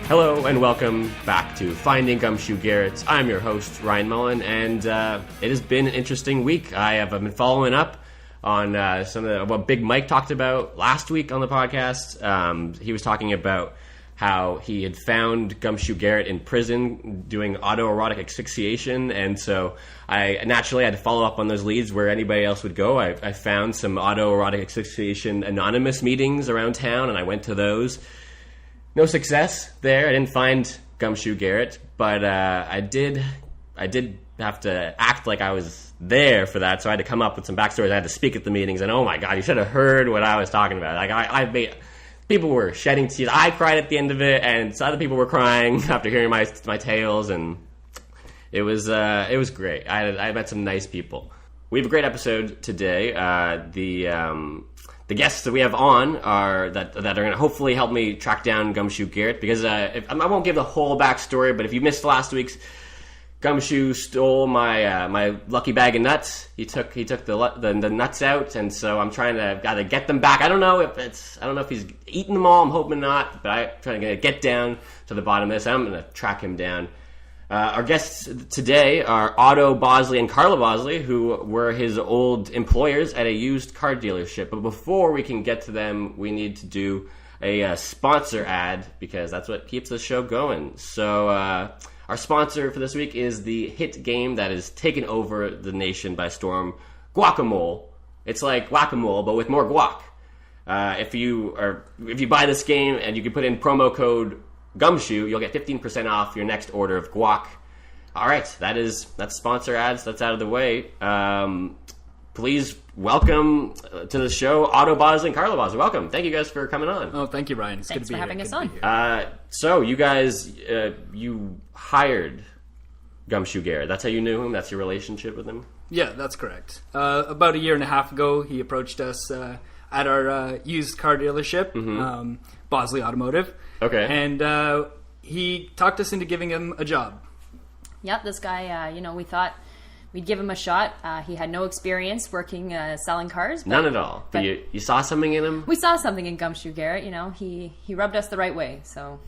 Hello and welcome back to Finding Gumshoe Garrett. I'm your host, Ryan Mullen, and it has been an interesting week. I have been following up on some of what Big Mike talked about last week on the podcast. He was talking about how he had found Gumshoe Garrett in prison doing autoerotic asphyxiation, and so I naturally had to follow up on those leads where anybody else would go. I found some autoerotic asphyxiation anonymous meetings around town, and I went to those. No success there. I didn't find Gumshoe Garrett, but I did have to act like I was there for that, so I had to come up with some backstories. I had to speak at the meetings, and oh my god, you should have heard what I was talking about. Like I made... People were shedding tears. I cried at the end of it, and other people were crying after hearing my tales, and it was great. I met some nice people. We have a great episode today. The guests that we have on are that are going to hopefully help me track down Gumshoe Garrett, because I won't give the whole backstory, but if you missed last week's, Gumshoe stole my lucky bag of nuts. He took the nuts out, and so I'm trying to gotta get them back. I don't know if he's eaten them all. I'm hoping not, but I'm trying to get down to the bottom of this. I'm gonna track him down. Our guests today are Otto, Bosley, and Carla Bosley, who were his old employers at a used car dealership. But before we can get to them, we need to do a sponsor ad, because that's what keeps the show going. So. Our sponsor for this week is the hit game that has taken over the nation by storm, Guacamole. It's like Whack-A-Mole, but with more guac. If you buy this game and you can put in promo code Gumshoe, you'll get 15% off your next order of guac. All right, that's sponsor ads. That's out of the way. Please welcome to the show Otto Bosley and Carla Bosley. Welcome. Thank you guys for coming on. Oh, thank you, Ryan. It's Thanks good to be for having here. us on. So you guys, you hired Gumshoe Garrett. That's how you knew him? That's your relationship with him? Yeah, that's correct. About a year and a half ago, he approached us at our used car dealership, Bosley Automotive. Okay. And he talked us into giving him a job. Yep, this guy, we thought we'd give him a shot. He had no experience working selling cars. None at all. But you saw something in him? We saw something in Gumshoe Garrett. He rubbed us the right way. So,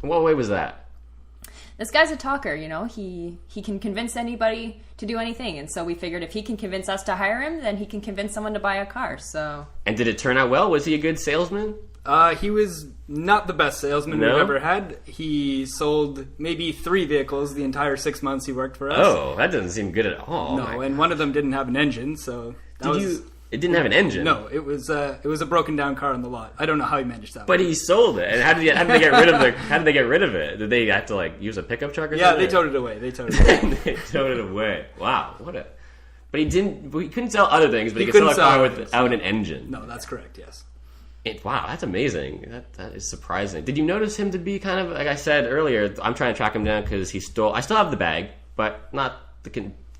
what way was that? This guy's a talker. He can convince anybody to do anything, and so we figured if he can convince us to hire him, then he can convince someone to buy a car. So. And did it turn out well? Was he a good salesman? He was not the best salesman we've ever had. He sold maybe 3 vehicles the entire 6 months he worked for us. Oh, that doesn't seem good at all. No, and one of them didn't have an engine, so It didn't have an engine? No, it was a broken down car on the lot. I don't know how he managed that. But he sold it. And how did they get rid of How did they get rid of it? Did they have to use a pickup truck or something? Yeah, they towed it away. They towed it away. Wow, But he couldn't sell other things, but he could sell a car without an engine. No, that's correct. Yes. Wow, that's amazing. That is surprising. Did you notice him to be kind of, like I said earlier, I'm trying to track him down because he stole... I still have the bag, but not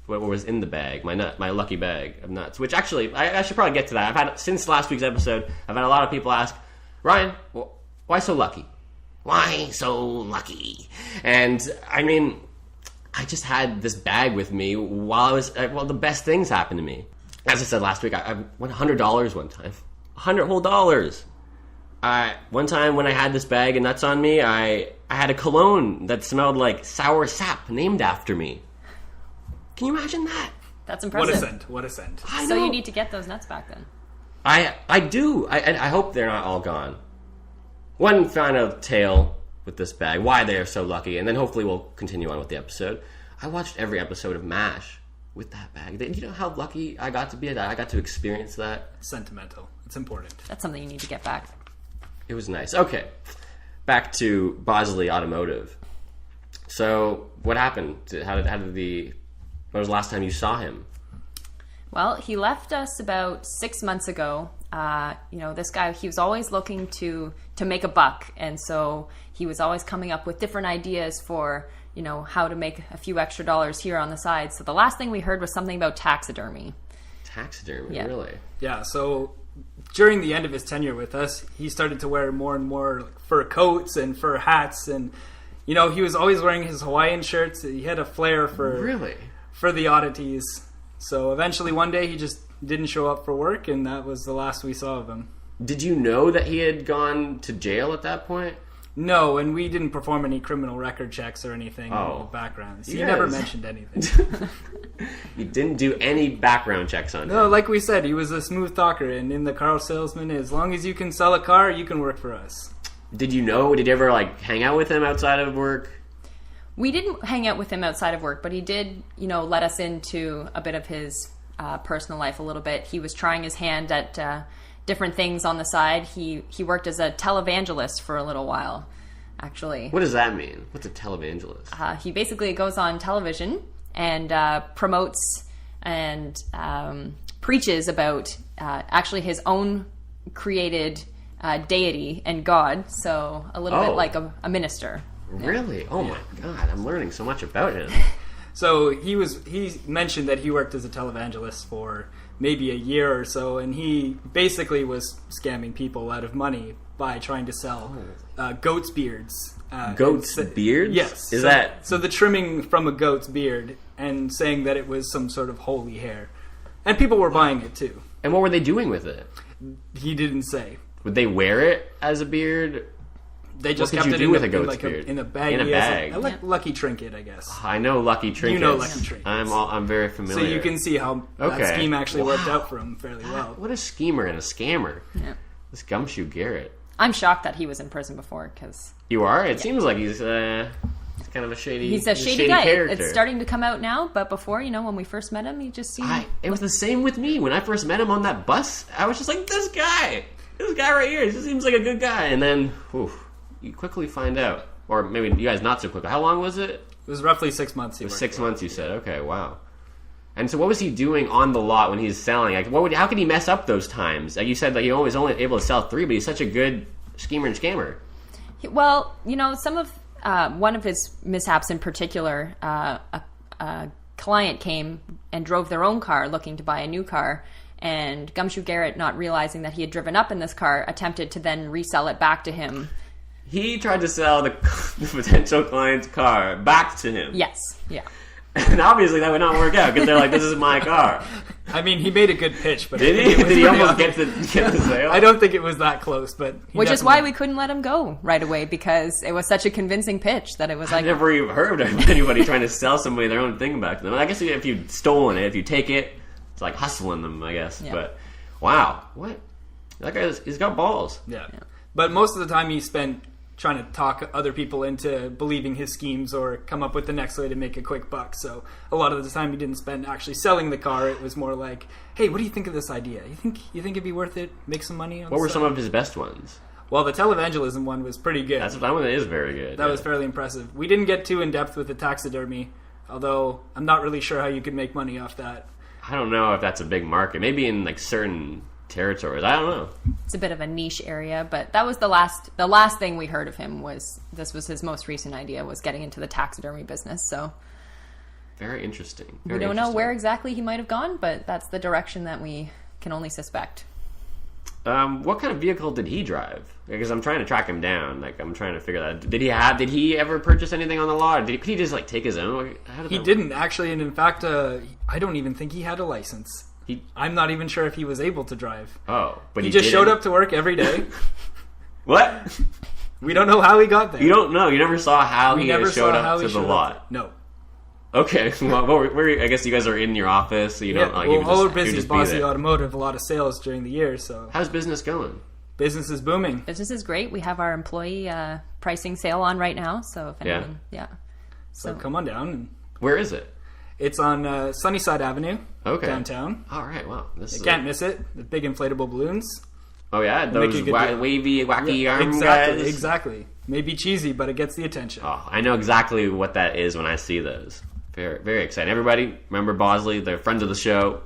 what was in the bag, my lucky bag of nuts. Which actually, I should probably get to that. Since last week's episode, I've had a lot of people ask, Ryan, why so lucky? Why so lucky? And, I just had this bag with me while I was... the best things happened to me. As I said last week, I won $100 one time. $100 whole dollars. One time when I had this bag of nuts on me, I had a cologne that smelled like sour sap named after me. Can you imagine that? That's impressive. What a scent. So you need to get those nuts back then. I do. I hope they're not all gone. One final tale with this bag, why they are so lucky, and then hopefully we'll continue on with the episode. I watched every episode of MASH with that bag. Do you know how lucky I got to be? I got to experience that. It's sentimental. It's important. That's something you need to get back. It was nice. Okay, back to Bosley Automotive. So, what happened? When was the last time you saw him? Well, he left us about 6 months ago. This guy, he was always looking to make a buck, and so he was always coming up with different ideas for how to make a few extra dollars here on the side. So the last thing we heard was something about taxidermy. Taxidermy, yeah. Really? Yeah, so during the end of his tenure with us, he started to wear more and more fur coats and fur hats, and he was always wearing his Hawaiian shirts. He had a flair for the oddities. So eventually one day he just didn't show up for work, and that was the last we saw of him. Did you know that he had gone to jail at that point? No, and we didn't perform any criminal record checks or anything in the background. So he never mentioned anything. You didn't do any background checks on him? No, like we said, he was a smooth talker, and in the car salesman, as long as you can sell a car, you can work for us. Did you ever hang out with him outside of work? We didn't hang out with him outside of work, but he did, let us into a bit of his personal life a little bit. He was trying his hand at different things on the side. He worked as a televangelist for a little while, actually. What does that mean? What's a televangelist? He basically goes on television and promotes and preaches about actually his own created deity and God, so a little bit like a minister. Really? Oh my God, I'm learning so much about him. So he mentioned that he worked as a televangelist for maybe a year or so, and he basically was scamming people out of money by trying to sell goat's beards. Goat's beards? Yes. So the trimming from a goat's beard, and saying that it was some sort of holy hair. And people were buying it too. And what were they doing with it? He didn't say. Would they wear it as a beard? They just kept it with a goat's beard? In a bag. In a bag. A lucky trinket, I guess. I know lucky trinkets. You know lucky trinkets. I'm very familiar. So you can see how that scheme actually worked out for him fairly well. What a schemer and a scammer. Yeah. This Gumshoe Garrett. I'm shocked that he was in prison before, because... You are? It seems like he's kind of a shady He's a shady guy. Character. It's starting to come out now, but before, when we first met him, he just seemed... It was the same with me. When I first met him on that bus, I was just like, this guy right here, he just seems like a good guy. And then, you quickly find out. Or maybe you guys not so quickly. How long was it? It was roughly 6 months. It was 6 months, you said. Okay, wow. And so what was he doing on the lot when he was selling? How could he mess up those times? Like you said, he was only able to sell 3, but he's such a good schemer and scammer. Well, some of... one of his mishaps in particular, a client came and drove their own car looking to buy a new car, and Gumshoe Garrett, not realizing that he had driven up in this car, attempted to then resell it back to him. He tried to sell the potential client's car back to him. Yes, yeah. And obviously that would not work out, because they're like, this is my car. I mean, he made a good pitch, but... Did he? Did he almost get the sale? I don't think it was that close, but... Which is why we couldn't let him go right away, because it was such a convincing pitch that it was like... I've never even heard of anybody trying to sell somebody their own thing back to them. I guess if you've stolen it, if you take it, it's like hustling them, I guess. Yeah. But, wow. What? That guy, he's got balls. Yeah. But most of the time he spent trying to talk other people into believing his schemes or come up with the next way to make a quick buck. So a lot of the time he didn't spend actually selling the car. It was more like, hey, what do you think of this idea? You think it'd be worth it? Make some money on What were some of his best ones? Well, the televangelism one was pretty good. That one is very good. That was fairly impressive. We didn't get too in-depth with the taxidermy, although I'm not really sure how you could make money off that. I don't know if that's a big market. Maybe in certain territories. I don't know. It's a bit of a niche area, but that was the last thing we heard of him. This was his most recent idea, was getting into the taxidermy business. So very interesting. We don't know where exactly he might have gone, but that's the direction that we can only suspect. What kind of vehicle did he drive? Because I'm trying to track him down. I'm trying to figure that out. Did he ever purchase anything on the lot? Could he just take his own? He didn't actually, and in fact, I don't even think he had a license. I'm not even sure if he was able to drive. Oh, but he just showed up to work every day. What? We don't know how he got there. You don't know. You never saw how he showed up to the lot. No. Okay. Well, I guess you guys are in your office, so you don't. All our business, Bosley Automotive, a lot of sales during the year. So how's business going? Business is booming. Business is great. We have our employee pricing sale on right now. So if anyone, So come on down. Where is it? It's on Sunnyside Avenue, downtown. All right, wow. You can't miss it. The big inflatable balloons. Oh, yeah? Those wavy, wacky arm guys? Exactly. Maybe cheesy, but it gets the attention. Oh, I know exactly what that is when I see those. Very, very exciting. Everybody, remember Bosley, they're friends of the show.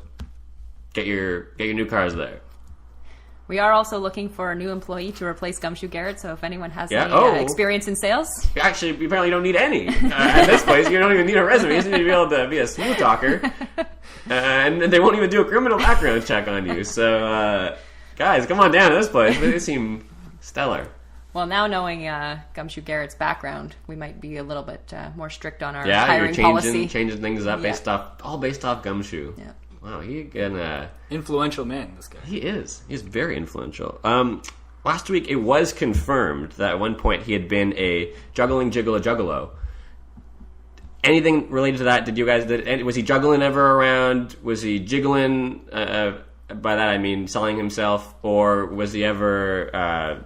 Get your new cars there. We are also looking for a new employee to replace Gumshoe Garrett, so if anyone has any experience in sales... Actually, you apparently don't need any. At this place, you don't even need a resume. You just need to be able to be a smooth talker. And they won't even do a criminal background check on you. So, guys, come on down to this place. They seem stellar. Well, now knowing Gumshoe Garrett's background, we might be a little bit more strict on our hiring policy. Changing things up based off Gumshoe. Yeah. Wow, he can... influential man, this guy. He is. He's very influential. last week it was confirmed that at one point he had been a juggling juggalo. Anything related to that? Did you guys? Was he juggling ever around? Was he jiggling? By that I mean selling himself, or was he ever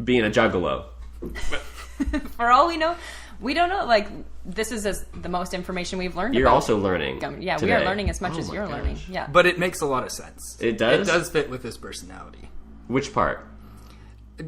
being a juggalo? For all we know, we don't know. Like, this is the most information we've learned. You're also learning. Yeah, today. We are learning as much as you're learning. Yeah, but it makes a lot of sense. It does. It does fit with his personality. Which part?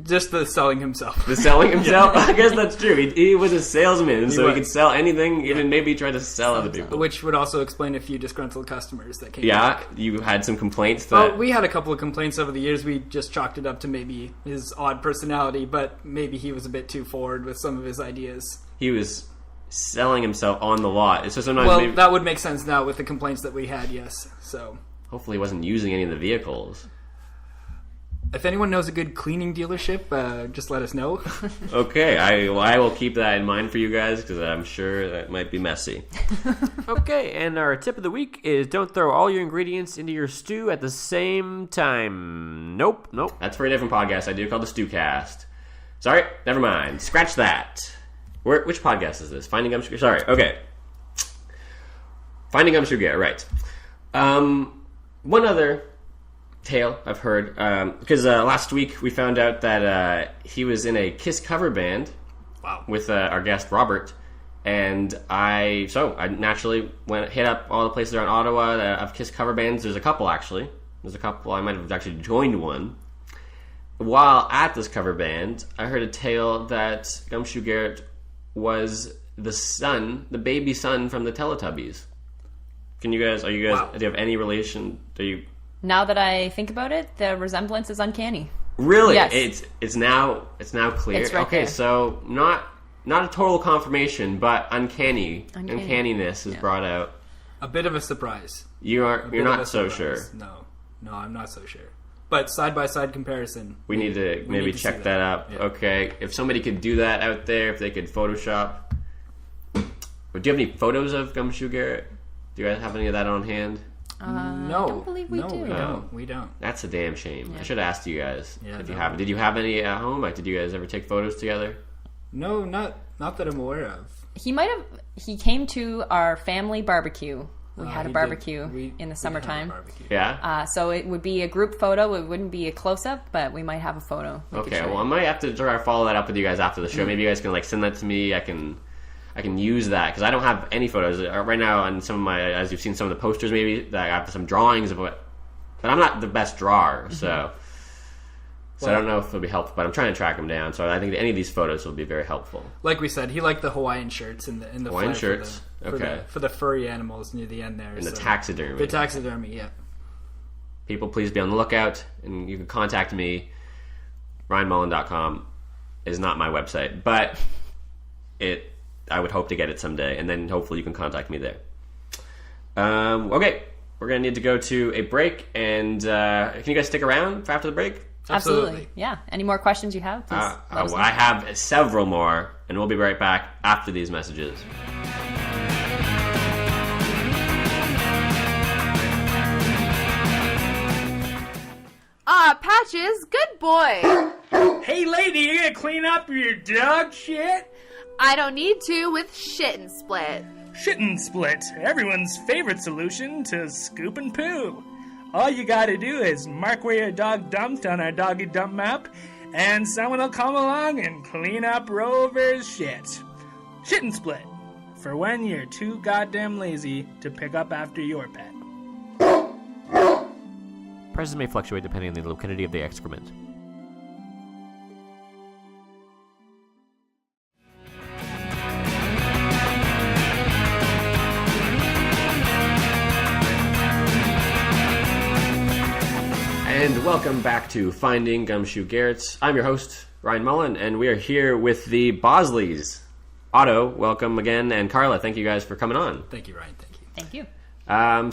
Just the selling himself. The selling himself? I guess that's true. He was a salesman, so he could sell anything, even maybe try to sell other people. Which would also explain a few disgruntled customers that came back. Yeah, you had some complaints? Well, we had a couple of complaints over the years. We just chalked it up to maybe his odd personality, but maybe he was a bit too forward with some of his ideas. He was selling himself on the lot. So sometimes that would make sense now with the complaints that we had, yes. So hopefully he wasn't using any of the vehicles. If anyone knows a good cleaning dealership, just let us know. Okay, I will keep that in mind for you guys, because I'm sure that might be messy. Okay, and our tip of the week is don't throw all your ingredients into your stew at the same time. Nope. That's for a different podcast I do called the Stewcast. Sorry, never mind. Scratch that. Which podcast is this? Finding Gumshoe? Sorry, okay. Finding Gumshoe Garrett, right. One other tale I've heard, because last week we found out that he was in a Kiss cover band. Wow. With our guest Robert, and I naturally hit up all the places around Ottawa that have Kiss cover bands. There's a couple actually. I might have actually joined one. While at this cover band, I heard a tale that Gumshoe Garrett was the baby son from the Teletubbies. Are you guys? Wow. Do you have any relation? Now that I think about it, the resemblance is uncanny. Really? Yes. It's now clear. It's right okay, there. So not a total confirmation, but uncanniness is brought out. A bit of a surprise. You're not so sure. No, I'm not so sure. But side by side comparison. We need to maybe check that up. Yeah. Okay, if somebody could do that out there, if they could Photoshop. Do you have any photos of Gumshoe Garrett? Do you guys have any of that on hand? No. I don't believe we do. We don't. That's a damn shame. Yeah. I should have asked you guys if you have. Did you have any at home? Like, did you guys ever take photos together? No, not that I'm aware of. He came to our family barbecue. We had a barbecue in the summertime. Yeah. So it would be a group photo. It wouldn't be a close-up, but we might have a photo. Okay, well, I might have to try to follow that up with you guys after the show. Maybe you guys can send that to me. I can use that, because I don't have any photos right now on some of my, as you've seen some of the posters maybe, that I have some drawings of what, but I'm not the best drawer, so I don't know if it'll be helpful, but I'm trying to track him down, so I think that any of these photos will be very helpful. Like we said, he liked the Hawaiian shirts and the Hawaiian shirts, for the furry animals near the end there. And the taxidermy. The taxidermy, yeah. People, please be on the lookout, and you can contact me. RyanMullen.com is not my website, but I would hope to get it someday, and then hopefully you can contact me there. Okay, we're going to need to go to a break, and can you guys stick around for after the break? Absolutely. Yeah. Any more questions you have? Please I have several more, and we'll be right back after these messages. Patches, good boy. Hey, lady, you gonna clean up your dog shit? I don't need to with Shit and Split. Shit and Split, everyone's favorite solution to scoop and poo. All you gotta do is mark where your dog dumped on our doggy dump map, and someone will come along and clean up Rover's shit. Shit and Split, for when you're too goddamn lazy to pick up after your pet. Prices may fluctuate depending on the locality of the excrement. And welcome back to Finding Gumshoe Garrett. I'm your host, Ryan Mullen, and we are here with the Bosleys. Otto, welcome again, and Carla, thank you guys for coming on. Thank you, Ryan. Thank you.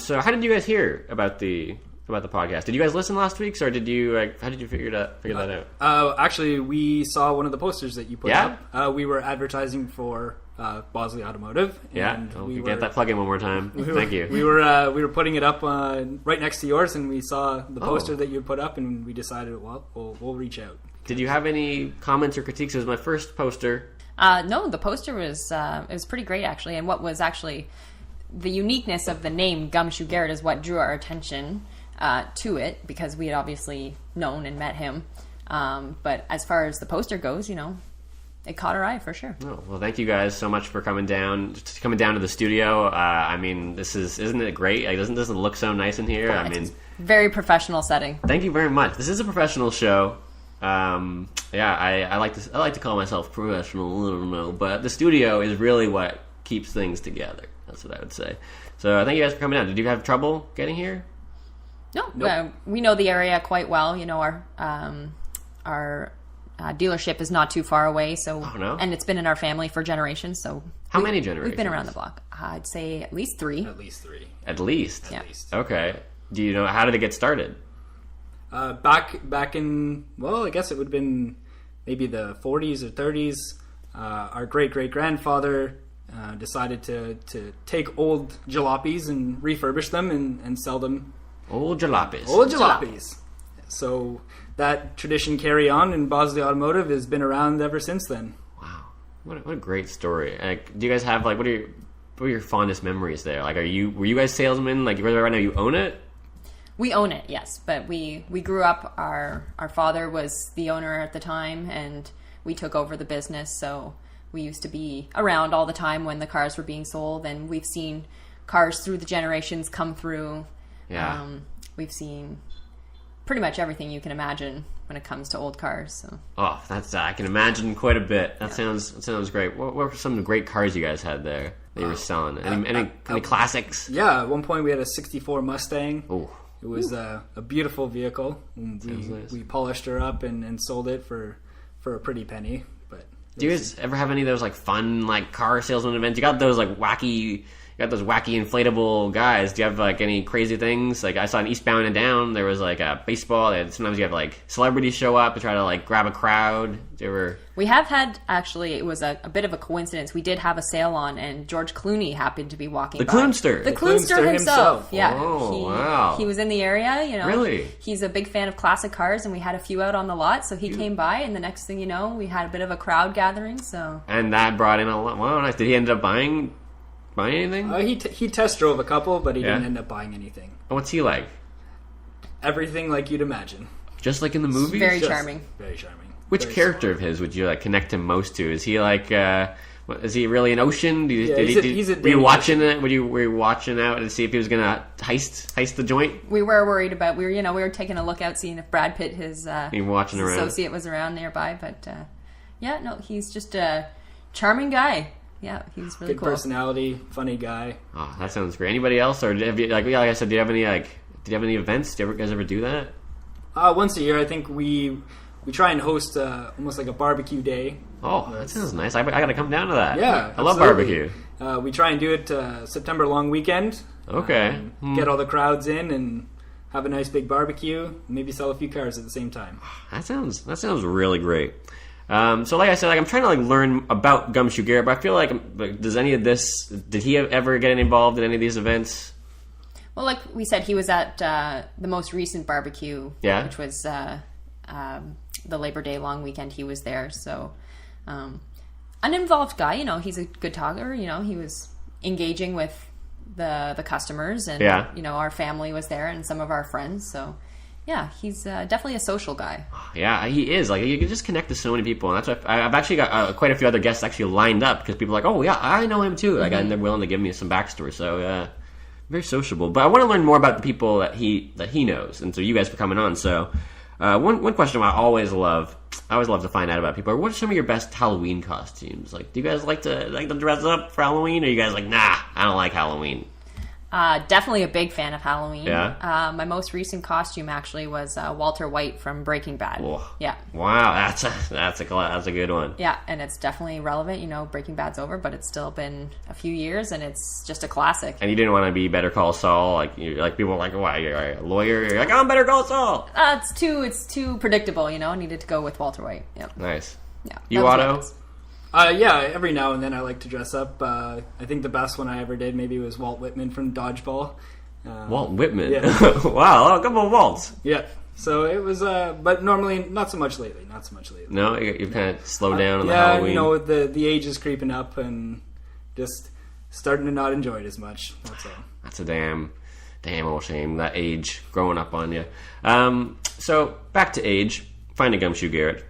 So how did you guys hear about the podcast? Did you guys listen last week, or did you? How did you figure that out? Actually, we saw one of the posters that you put up. We were advertising for Bosley Automotive. Yeah, And we get that plug in one more time. Thank you. We were putting it up right next to yours, and we saw the poster that you had put up, and we decided, well, we'll reach out. Did you have any comments or critiques? It was my first poster. No, the poster was it was pretty great actually, and what was actually the uniqueness of the name Gumshoe Garrett is what drew our attention to it, because we had obviously known and met him. But as far as the poster goes, it caught our eye for sure. Oh, well, thank you guys so much for coming down to the studio. I mean, isn't it great? Like, doesn't it look so nice in here? I mean, very professional setting. Thank you very much. This is a professional show. I like to call myself professional. I don't know, but the studio is really what keeps things together. That's what I would say. So thank you guys for coming down. Did you have trouble getting here? No, nope. We know the area quite well. Our dealership is not too far away, so and it's been in our family for generations. So how many generations? We've been around the block. I'd say at least 3. At least 3. At least. Yeah. Okay. Do you know how did it get started? Back in, well, I guess it would have been maybe the 40s or 30s. Our great-great-grandfather decided to take old jalopies and refurbish them and sell them. Old jalopies. Old jalopies. So that tradition carry on, and Bosley Automotive has been around ever since then. Wow. What a great story. Like, do you guys have, like, what are your fondest memories there? Like, were you guys salesmen? Like, right now you own it? We own it, yes, but we grew up. Our father was the owner at the time, and we took over the business. So we used to be around all the time when the cars were being sold, and we've seen cars through the generations come through. Yeah, we've seen pretty much everything you can imagine when it comes to old cars. So. Oh, I can imagine quite a bit. That sounds great. What were some of the great cars you guys had there that you were selling? Any classics? Yeah, at one point we had a '64 Mustang. Oh. It was a beautiful vehicle. We polished her up and sold it for a pretty penny. But do you guys ever have any of those like fun like car salesman events? You got those wacky inflatable guys. Do you have like any crazy things? Like I saw in Eastbound and Down, there was like a baseball. Sometimes you have like celebrities show up and try to like grab a crowd. We have had, actually, it was a bit of a coincidence. We did have a sale on, and George Clooney happened to be walking by. The Cloonster himself. Yeah. Oh, wow. He was in the area, Really? He's a big fan of classic cars, and we had a few out on the lot, so he came by, and the next thing you know, we had a bit of a crowd gathering, so... And that brought in a lot. Wow, nice. Did he end up buying anything? He test drove a couple, but he didn't end up buying anything. What's he like? Everything like you'd imagine. Just like in the movies? Very charming. Very charming. Which character of his would you like connect him most to? Is he like? Is he really an Ocean? Were you watching it? Were you watching out to see if he was gonna heist the joint? We were worried about. We were taking a look out, seeing if Brad Pitt, his associate, was around nearby. But he's just a charming guy. Yeah, he's really good cool. Personality, funny guy. Oh, that sounds great. anybody else, or have you, like I said, do you have any events? Do you guys ever do that? Once a year, I think we try and host almost like a barbecue day. Oh, that sounds nice. I got to come down to that. Yeah, I love barbecue. We try and do it September long weekend. Okay. Get all the crowds in and have a nice big barbecue. Maybe sell a few cars at the same time. That sounds really great. So like I said, I'm trying to learn about Gumshoe Garrett, but I feel like does any of this? Did he ever get involved in any of these events? Well, like we said, he was at the most recent barbecue, which was the Labor Day long weekend. He was there, so uninvolved guy. He's a good talker. He was engaging with the customers, and our family was there, and some of our friends. So yeah, he's definitely a social guy. Yeah, he is. Like you can just connect to so many people, and that's why I've actually got quite a few other guests actually lined up because people are like, oh yeah, I know him too. Like and they're willing to give me some backstory. So very sociable. But I want to learn more about the people that he knows, and so you guys for coming on. So one question I always love to find out about people are, what are some of your best Halloween costumes? Like, do you guys like to dress up for Halloween, or are you guys like, nah, I don't like Halloween? Definitely a big fan of Halloween. Yeah. My most recent costume actually was Walter White from Breaking Bad. Oh. Yeah. Wow, that's a good one. Yeah, and it's definitely relevant. Breaking Bad's over, but it's still been a few years, and it's just a classic. And you didn't want to be Better Call Saul, like people are like, why you're a lawyer? You're like, I'm Better Call Saul. It's too predictable. I needed to go with Walter White. Yep. Nice. Yeah. You, Otto? Yeah, every now and then I like to dress up. I think the best one I ever did maybe was Walt Whitman from Dodgeball. Walt Whitman? Yeah. Wow, a couple of Waltz. Yeah. So it was, but normally not so much lately. No, you've kind of slowed down on the yeah, Halloween. you know, the age is creeping up and just starting to not enjoy it as much. That's all. That's a damn old shame, that age growing up on you. So back to age. Finding Gumshoe Garrett.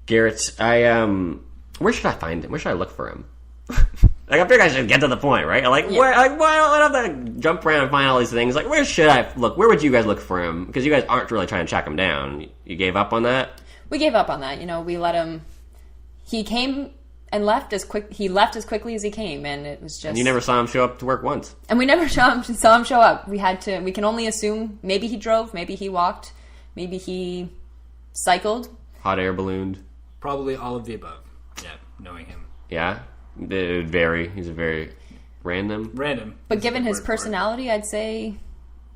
Garrett, where should I find him? Where should I look for him? Like, I figure I should get to the point, right? Why do I have to jump around and find all these things? Like, where should I look? Where would you guys look for him? Because you guys aren't really trying to track him down. You gave up on that? We gave up on that. You know, we let him. He came and left as quick. He left as quickly as he came, and it was just. And you never saw him show up to work once. And we never saw him show up. We can only assume maybe he drove, maybe he walked, maybe he cycled. Hot air ballooned. Probably all of the above. Yeah, knowing him. Yeah, it would vary. He's a very random. But given his personality, I'd say,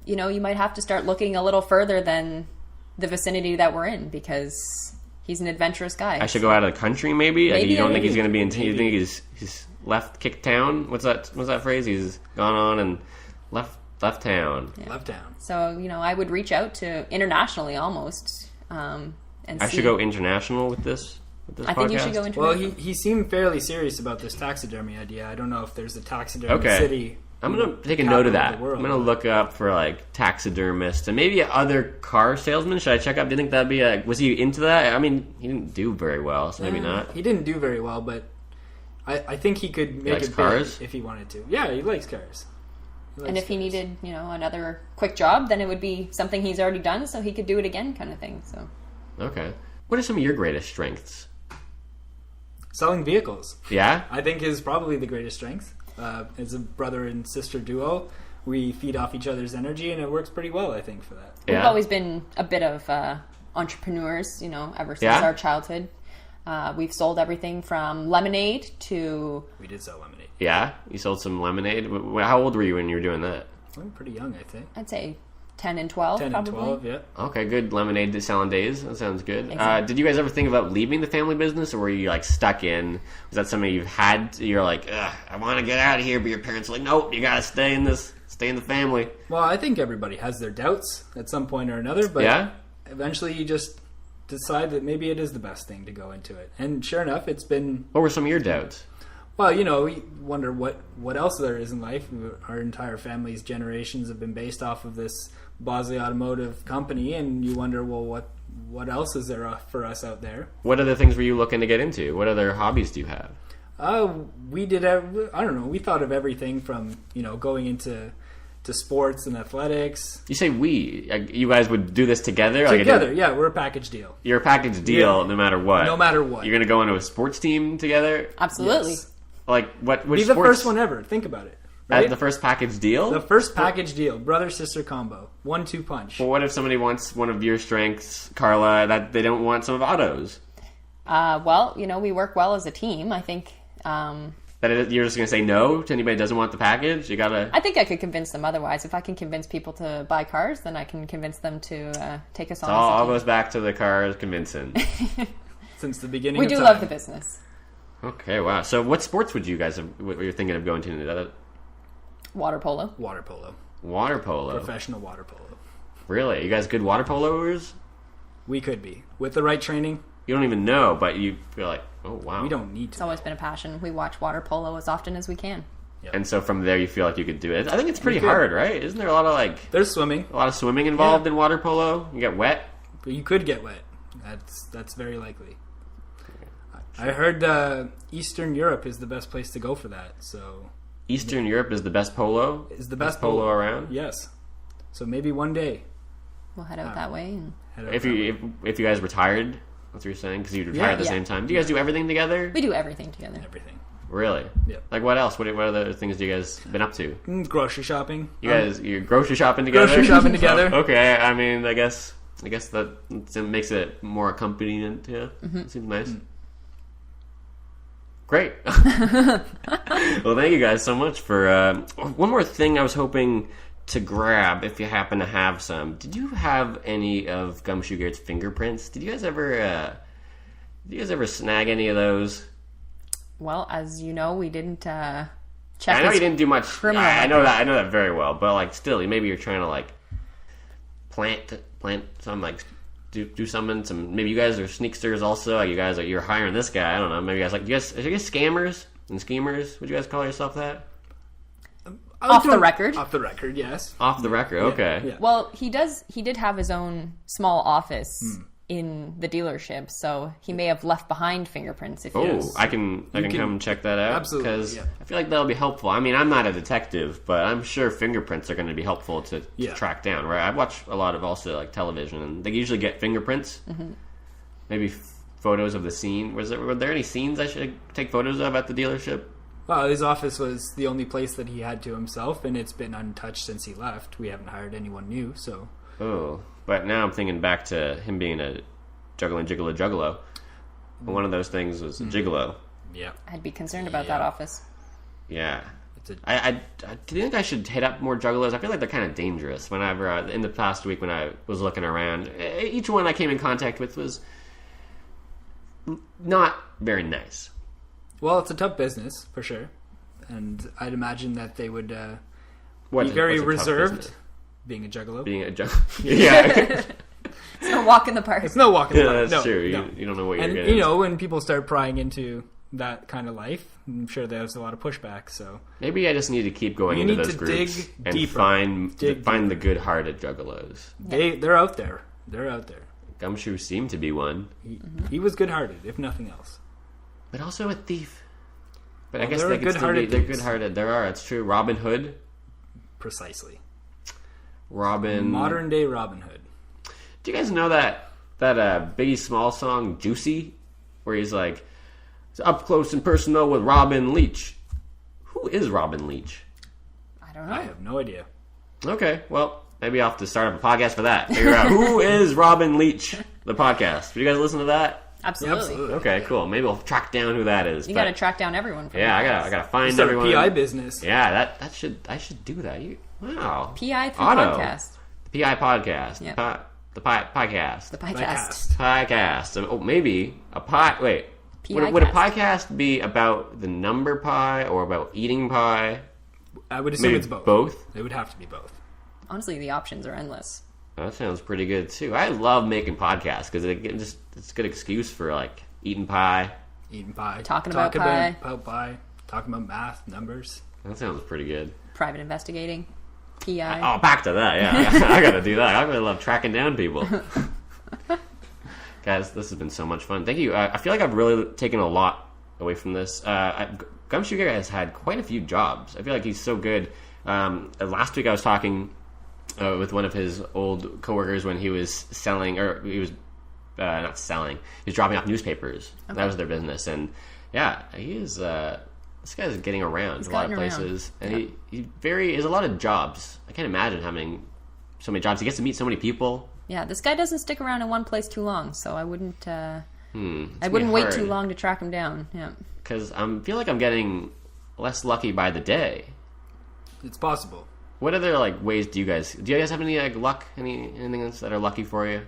you know, you might have to start looking a little further than the vicinity that we're in, because he's an adventurous guy. I should go out of the country, maybe? Like, you don't think he's going to be in... You think he's left kicked town? What's that phrase? He's gone on and left town. Yeah. Left town. So, you know, I would reach out to internationally almost. I should go international with this podcast? I think you should go international. Well, he seemed fairly serious about this taxidermy idea. I don't know if there's a taxidermy city. I'm going to take a note of that. I'm going to look up for, like, taxidermist and maybe other car salesman. Should I check up? Do you think that'd be was he into that? I mean, he didn't do very well, so maybe not. He didn't do very well, but I think he could make it big if he wanted to. Yeah, he likes cars. And if he needed, you know, another quick job, then it would be something he's already done, so he could do it again, kind of thing. So. Okay. What are some of your greatest strengths? Selling vehicles. Yeah? I think is probably the greatest strength. As a brother and sister duo, we feed off each other's energy, and it works pretty well, I think, for that. We've always been a bit of entrepreneurs, you know, ever since our childhood. We've sold everything from lemonade to... We did sell lemonade. Yeah? You sold some lemonade? How old were you when you were doing that? Well, pretty young, I think. I'd say 10 and 12, 10 probably. and 12, yeah. Okay, good lemonade selling days. That sounds good. Exactly. Did you guys ever think about leaving the family business, or were you, like, stuck in? Was that something you've had? You're like, I want to get out of here, but your parents are like, nope, you got to stay in the family. Well, I think everybody has their doubts at some point or another, but eventually you just decide that maybe it is the best thing to go into it. And sure enough, it's been... What were some of your doubts? Well, you know, we wonder what else there is in life. Our entire family's generations have been based off of this Bosley Automotive company, and you wonder, well, what else is there for us out there? What other things were you looking to get into? What other hobbies do you have? We did, I don't know, we thought of everything from, you know, going into sports and athletics. You say we. You guys would do this together? Together, yeah, we're a package deal. You're a package deal no matter what. No matter what. You're going to go into a sports team together? Absolutely. Yes. Like, what? Which Be the sports? first one ever. Think about it. Right? The first package deal? The first package deal. Brother-sister combo. 1-2 punch. Well, what if somebody wants one of your strengths, Carla, that they don't want some of Otto's? Well, you know, we work well as a team. I think... You're just going to say no to anybody that doesn't want the package? You gotta... I think I could convince them otherwise. If I can convince people to buy cars, then I can convince them to take us on. So all goes back to the cars convincing. Since the beginning we of do time. love the business. Okay, wow. So what sports would you guys what were you thinking of going to? Water polo. Water polo. Water polo. Professional water polo. Really? You guys good water poloers? We could be. With the right training. You don't even know, but you feel like, oh, wow. We don't need to. It's always been a passion. We watch water polo as often as we can. Yep. And so from there you feel like you could do it. I think it's pretty hard, right? Isn't there a lot of There's swimming. A lot of swimming involved in water polo? You get wet? But you could get wet. That's very likely. I heard Eastern Europe is the best place to go for that. So Eastern Europe is the best polo? Is the best polo around? Yes. So maybe one day. We'll head out that way. And... If you guys retired, that's what you're saying? Because you'd retire at the same time. Do you guys do everything together? We do everything together. Everything. Really? Yeah. Like what else? What other things do you guys been up to? Grocery shopping. You're grocery shopping together? Grocery shopping together. Okay, I mean, I guess that makes it more accompaniment. Yeah, Seems nice. Mm-hmm. Great. Well, thank you guys so much for... one more thing I was hoping to grab, if you happen to have some. Did you have any of Gumshoe Garrett's fingerprints? Did you guys ever you guys ever snag any of those? Well, as you know, we didn't check. I know you didn't do much. Criminal I know that very well. But like, still, maybe you're trying to like plant some like do something. Maybe you guys are sneaksters also. Like, you're hiring this guy. I don't know. Maybe you guys are you guys scammers and schemers? Would you guys call yourself that? Off the record. Off the record, yes. Off the record, okay. Yeah. Well, he did have his own small office in the dealership, so he may have left behind fingerprints. If I can come check that out. Absolutely, because I feel like that'll be helpful. I mean, I'm not a detective, but I'm sure fingerprints are going to be helpful to track down. Right? I watch a lot of also like television, and they usually get fingerprints. Mm-hmm. Maybe photos of the scene. Were there any scenes I should take photos of at the dealership? Well, his office was the only place that he had to himself, and it's been untouched since he left. We haven't hired anyone new, so... Oh, but now I'm thinking back to him being a juggalo. One of those things was a gigolo. Yeah. I'd be concerned about that office. Yeah. Do you think I should hit up more juggalos? I feel like they're kind of dangerous. Whenever, in the past week when I was looking around, each one I came in contact with was not very nice. Well, it's a tough business, for sure. And I'd imagine that they would be very reserved, being a juggalo. Yeah. It's no walk in the park. It's no walk in the park. That's no, true. No. You don't know what you're getting. And, you know, when people start prying into that kind of life, I'm sure there's a lot of pushback, so... Maybe I just need to keep going into those groups dig and deeper. find the good-hearted juggalos. They're out there. They're out there. Gumshoe seemed to be one. He was good-hearted, if nothing else. But also a thief. But I guess they're they could still be. They're good-hearted. There are. It's true. Robin Hood. Precisely. Modern day Robin Hood. Do you guys know that Biggie Smalls song "Juicy," where he's like, "Up close and personal with Robin Leach"? Who is Robin Leach? I don't know. I have no idea. Okay, well, maybe I'll have to start up a podcast for that. Figure out who is Robin Leach. The podcast. Would you guys listen to that? Absolutely. Okay, cool. Maybe we'll track down who that is. You got to track down everyone. I gotta find start everyone. A PI business. Yeah, I should do that. Wow. PI Otto. podcast. The PI podcast. Yeah. The podcast. The podcast. Podcast. Oh, maybe a pie. Wait. Would a podcast be about the number pi or about eating pie? I would assume it's both. Both? It would have to be both. Honestly, the options are endless. That sounds pretty good too. I love making podcasts because it's a good excuse for like eating pie. Talking about pie. Talking about math, numbers. That sounds pretty good. Private investigating. PI. Oh, back to that. Yeah, I gotta do that. I really love tracking down people. Guys, this has been so much fun. Thank you. I feel like I've really taken a lot away from this. Gumshoe Garrett has had quite a few jobs. I feel like he's so good. Last week I was talking with one of his old coworkers when he was selling, or he was not selling. He was dropping off newspapers. Okay. That was their business, and yeah, he is. This guy's getting around a lot of places, and he has a lot of jobs. I can't imagine having so many jobs. He gets to meet so many people. Yeah, this guy doesn't stick around in one place too long, so I wouldn't. I wouldn't wait too long to track him down. Yeah, because I feel like I'm getting less lucky by the day. It's possible. What other ways do you guys have any luck? Anything else that are lucky for you?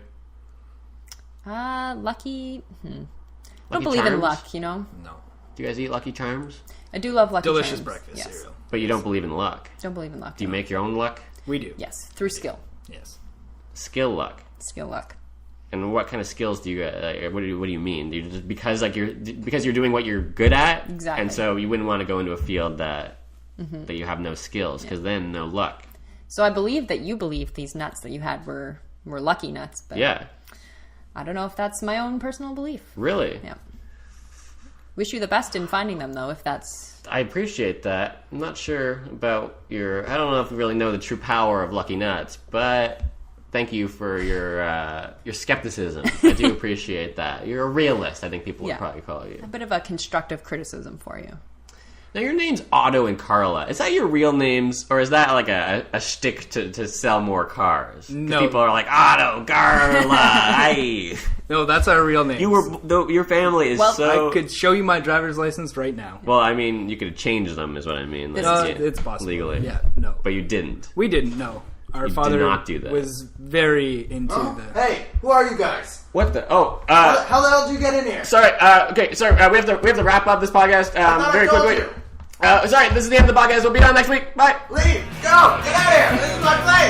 Lucky. I don't Lucky believe in Charms? luck. You know. No. Do you guys eat Lucky Charms? I do love Lucky Delicious Charms. breakfast Yes. cereal. But you don't believe in luck. Don't believe in luck. Do you make your own luck? We do. Yes, through skill. Yes. Skill luck. Skill luck. And what kind of skills do you? What do you mean? Do you just because you're doing what you're good at, exactly, and so you wouldn't want to go into a field that you have no skills, because then no luck. So I believe that you believe these nuts that you had were lucky nuts, but yeah, I don't know if that's my own personal belief. Really? Yeah. Wish you the best in finding them, though. If that's, I appreciate that. I'm not sure about your. I don't know if you really know the true power of Lucky Nuts, but thank you for your skepticism. I do appreciate that. You're a realist. I think people would probably call you. A bit of a constructive criticism for you. Now, your name's Otto and Carla. Is that your real names, or is that like a shtick to sell more cars? No. People are like, Otto, Carla, aye. No, that's our real names. Your family is I could show you my driver's license right now. Well, I mean, you could change them, is what I mean. It's possible. Legally. Yeah, no. But you didn't. We didn't, no. our You father do not do that. was very into the... Hey, who are you guys? What the? Oh, How the hell did you get in here? sorry. Okay, sorry. We have to wrap up this podcast very I told quickly. you. Sorry, this is the end of the podcast. We'll be on next week. Bye. Leave! Go! Get out of here! This is my place!